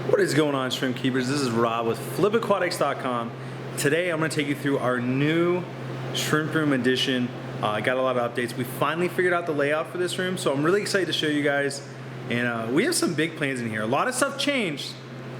What is going on, shrimp keepers? This is Rob with flipaquatics.com. Today I'm going to take you through our new shrimp room edition. I got a lot of updates. We finally figured out the layout for this room, so I'm really excited to show you guys. And we have some big plans in here. A lot of stuff changed,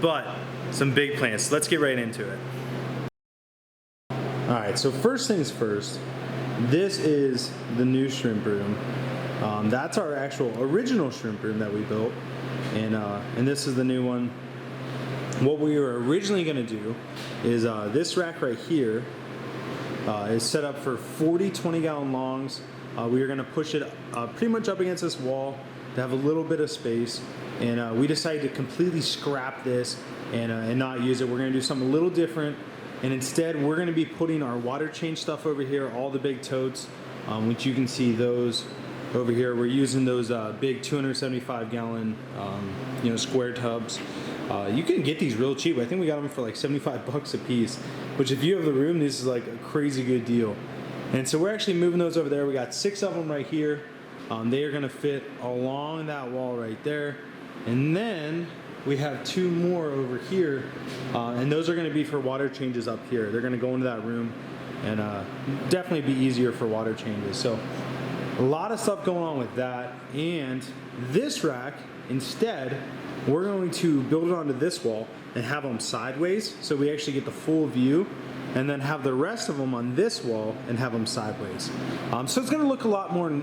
but some big plans. So let's get right into it. Alright, so first things first, this is the new shrimp room. That's our actual original shrimp room that we built, and this is the new one. What we were originally going to do is this rack right here is set up for 40 20-gallon longs. We are going to push it pretty much up against this wall to have a little bit of space, and we decided to completely scrap this and not use it. We're going to do something a little different, and instead we're going to be putting our water change stuff over here, all the big totes, which you can see those over here. We're using those big 275-gallon square tubs. You can get these real cheap. I think we got them for like 75 bucks a piece, which if you have the room, this is like a crazy good deal. And so we're actually moving those over there. We got 6 of them right here. They are gonna fit along that wall right there. And then we have 2 more over here, and those are gonna be for water changes up here. They're gonna go into that room and definitely be easier for water changes. So a lot of stuff going on with that. And this rack, instead, we're going to build it onto this wall and have them sideways, so we actually get the full view, and then have the rest of them on this wall and have them sideways. So it's going to look a lot more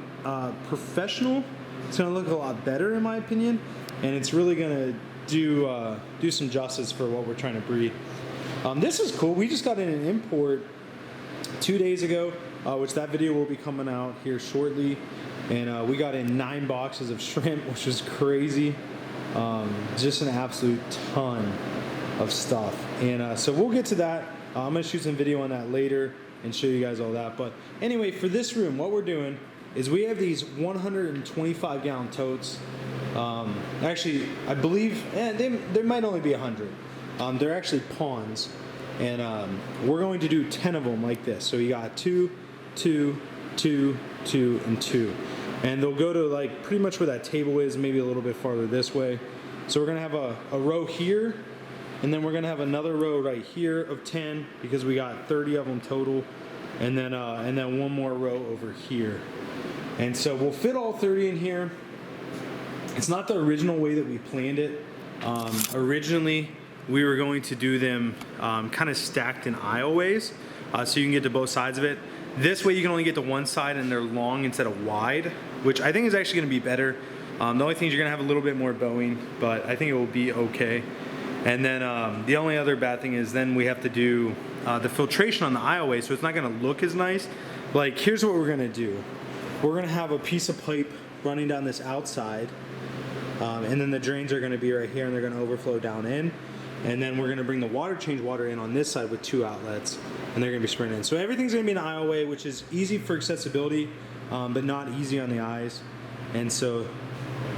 professional. It's going to look a lot better in my opinion, and it's really going to do some justice for what we're trying to breed. This is cool. We just got in an import 2 days ago, which that video will be coming out here shortly, and we got in 9 boxes of shrimp, which was crazy. Just an absolute ton of stuff, and so we'll get to that. I'm gonna shoot some video on that later and show you guys all that. But anyway, for this room, what we're doing is we have these 125-gallon totes. Actually, I believe there might only be 100. They're actually ponds, and we're going to do 10 of them like this. So you got 2, 2, 2, 2, and 2. And they'll go to like pretty much where that table is, maybe a little bit farther this way. So we're gonna have a row here, and then we're gonna have another row right here of 10, because we got 30 of them total, and then one more row over here. And so we'll fit all 30 in here. It's not the original way that we planned it. Originally, we were going to do them kind of stacked in aisleways, so you can get to both sides of it. This way you can only get to one side and they're long instead of wide, which I think is actually going to be better. The only thing is you're going to have a little bit more bowing, but I think it will be okay. And then the only other bad thing is then we have to do the filtration on the aisleway, so it's not going to look as nice. Like, here's what we're going to do. We're going to have a piece of pipe running down this outside, and then the drains are going to be right here, and they're going to overflow down in. And then we're going to bring the water change water in on this side with 2 outlets, and they're going to be spraying in. So everything's going to be an aisleway, which is easy for accessibility, but not easy on the eyes. And so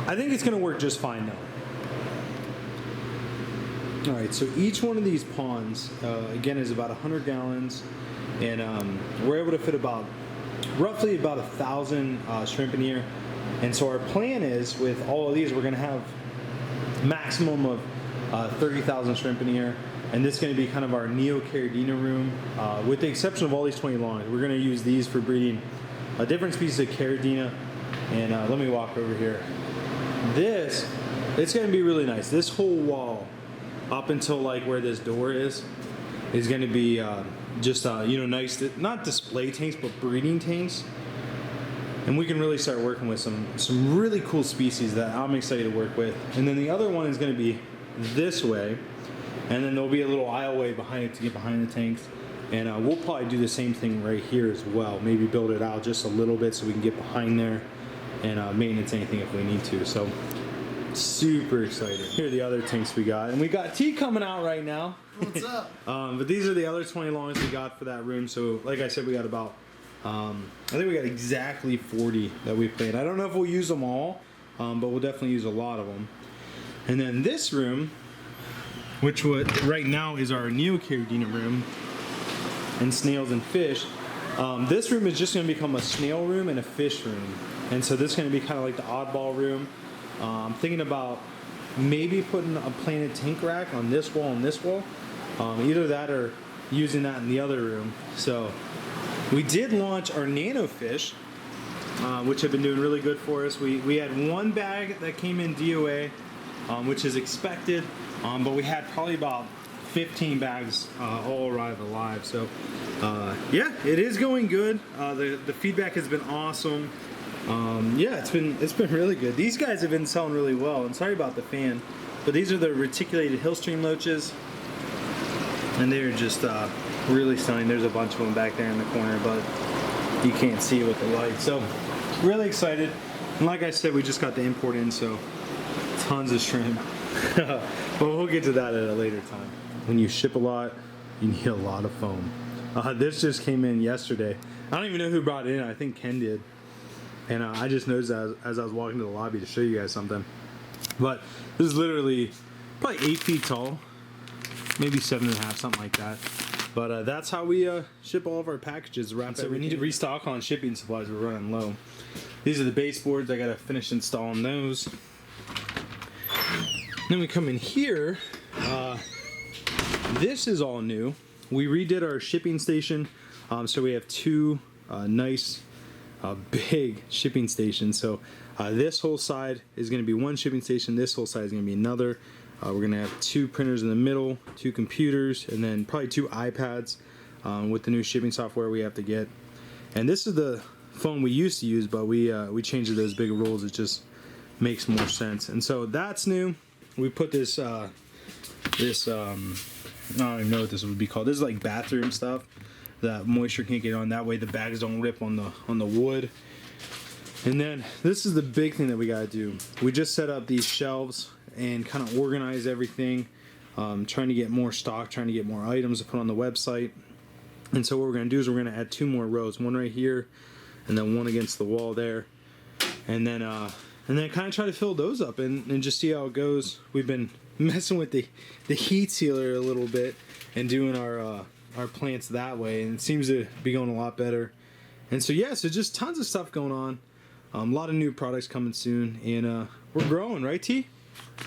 I think it's going to work just fine now. All right, so each one of these ponds, again, is about 100 gallons, and we're able to fit roughly about 1,000 shrimp in here. And so our plan is, with all of these, we're going to have maximum of 30,000 shrimp in here, and this is going to be kind of our Neo Carrageenan room, with the exception of all these 20 longs. We're going to use these for breeding a different species of Carrageenan, and let me walk over here. It's going to be really nice. This whole wall, up until like where this door is going to be just nice, not display tanks, but breeding tanks. And we can really start working with some really cool species that I'm excited to work with. And then the other one is going to be this way, and then there'll be a little aisleway behind it to get behind the tanks, and we'll probably do the same thing right here as well. Maybe build it out just a little bit so we can get behind there and maintenance anything if we need to. So super excited. Here are the other tanks we got, and we got tea coming out right now. What's up? But these are the other 20 longs we got for that room. So like I said, we got about I think we got exactly 40 that we planned. I don't know if we'll use them all, but we'll definitely use a lot of them. And then this room, which right now is our Neo Carrageenan room, and snails and fish. This room is just going to become a snail room and a fish room. And so this is going to be kind of like the oddball room. I'm thinking about maybe putting a planted tank rack on this wall and this wall. Either that or using that in the other room. So we did launch our Nano fish, which have been doing really good for us. We had one bag that came in DOA, which is expected, but we had probably about 15 bags all arrive alive. So yeah, it is going good. The feedback has been awesome. Yeah, it's been really good. These guys have been selling really well. And sorry about the fan, but these are the reticulated Hillstrom loaches, and they're just really stunning. There's a bunch of them back there in the corner, but you can't see it with the light. So really excited. And like I said, we just got the import in, so tons of shrimp. But we'll get to that at a later time. When you ship a lot, you need a lot of foam. This just came in yesterday. I don't even know who brought it in. I think Ken did. And I just noticed as I was walking to the lobby to show you guys something. But this is literally probably 8 feet tall, maybe 7.5, something like that. But that's how we ship all of our packages. So we need to restock on shipping supplies. We're running low. These are the baseboards. I gotta finish installing those. Then we come in here. This is all new. We redid our shipping station, so we have two nice big shipping stations. So this whole side is going to be one shipping station. This whole side is going to be another. We're going to have 2 printers in the middle, 2 computers, and then probably 2 iPads with the new shipping software we have to get. And this is the phone we used to use, but we changed those big rules. It just makes more sense. And so that's new. We put this I don't even know what this would be called. This is like bathroom stuff that moisture can't get on. That way the bags don't rip on the wood. And then this is the big thing that we gotta do. We just set up these shelves and kind of organize everything. Trying to get more stock, trying to get more items to put on the website. And so what we're gonna do is we're gonna add 2 more rows, one right here, and then one against the wall there. And then kind of try to fill those up and just see how it goes. We've been messing with the heat sealer a little bit and doing our plants that way, and it seems to be going a lot better. And so yeah, so just tons of stuff going on. A lot of new products coming soon, and we're growing, right, T?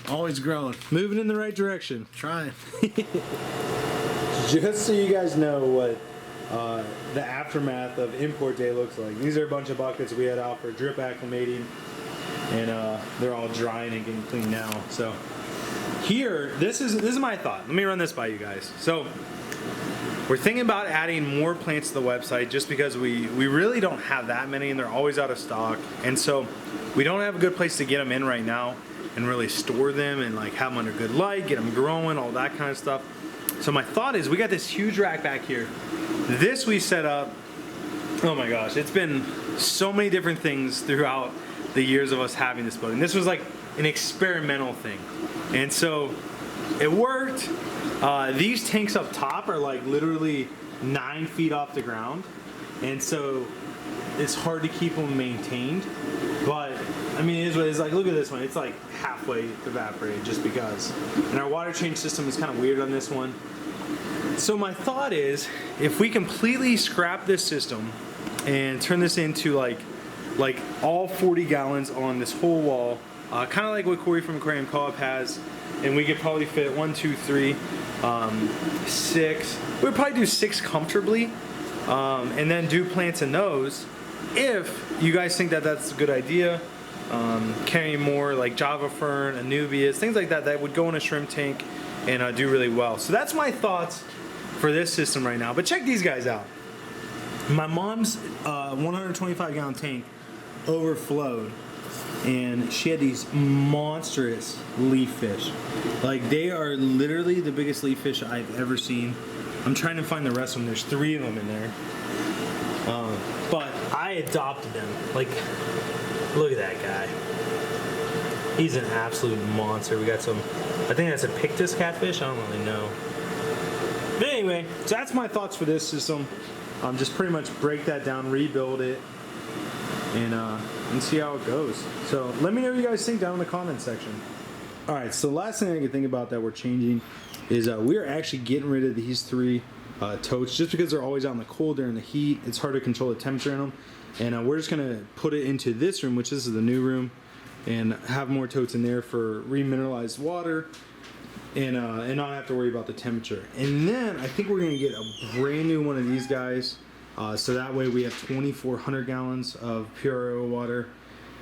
Always growing. Moving in the right direction. Trying. Just so you guys know what the aftermath of import day looks like. These are a bunch of buckets we had out for drip acclimating, and they're all drying and getting clean now. So here, this is my thought. Let me run this by you guys. So we're thinking about adding more plants to the website just because we really don't have that many, and they're always out of stock. And so we don't have a good place to get them in right now and really store them and like have them under good light, get them growing, all that kind of stuff. So my thought is we got this huge rack back here. This we set up, oh my gosh, it's been so many different things throughout the years of us having this building. This was like an experimental thing. And so it worked. These tanks up top are like literally 9 feet off the ground. And so it's hard to keep them maintained. But I mean, it is what it is. Like, look at this one. It's like halfway evaporated just because. And our water change system is kind of weird on this one. So my thought is, if we completely scrap this system and turn this into like all 40 gallons on this whole wall, kind of like what Corey from Aquarium Co-op has, and we could probably fit 1, 2, 3, 6. We'd probably do 6 comfortably, and then do plants in those. If you guys think that that's a good idea, carrying more like Java Fern, Anubias, things like that that would go in a shrimp tank and do really well. So that's my thoughts for this system right now. But check these guys out. My mom's 125 gallon tank overflowed, and she had these monstrous leaf fish. Like, they are literally the biggest leaf fish I've ever seen. I'm trying to find the rest of them. There's 3 of them in there. But I adopted them. Like, look at that guy. He's an absolute monster. We got some, I think that's a Pictus catfish. I don't really know. But anyway, so that's my thoughts for this system. Just pretty much break that down, rebuild it, and see how it goes. So let me know what you guys think down in the comment section. All right, so the last thing I can think about that we're changing is we're actually getting rid of these 3 totes just because they're always out in the cold during the heat. It's hard to control the temperature in them, and we're just gonna put it into this room, which is the new room. and have more totes in there for remineralized water, and not have to worry about the temperature. And then I think we're gonna get a brand new one of these guys, so that way we have 2,400 gallons of pure water,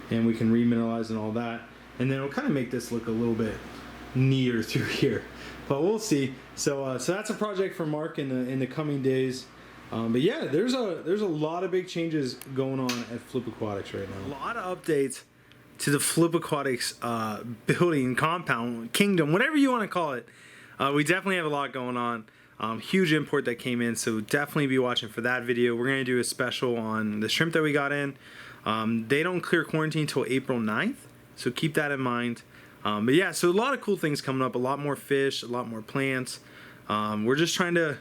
and we can remineralize and all that. And then it'll kind of make this look a little bit neater through here, but we'll see. So that's a project for Mark in the coming days. But yeah, there's a lot of big changes going on at Flip Aquatics right now. A lot of updates to the Flip Aquatics building, compound, kingdom, whatever you want to call it. We definitely have a lot going on. Huge import that came in, so definitely be watching for that video. We're going to do a special on the shrimp that we got in. They don't clear quarantine until April 9th, so keep that in mind. But yeah, so a lot of cool things coming up, a lot more fish, a lot more plants. We're just trying to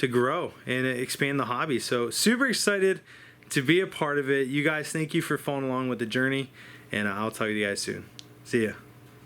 grow and expand the hobby. So super excited to be a part of it. You guys, thank you for following along with the journey, and I'll talk to you guys soon. See ya.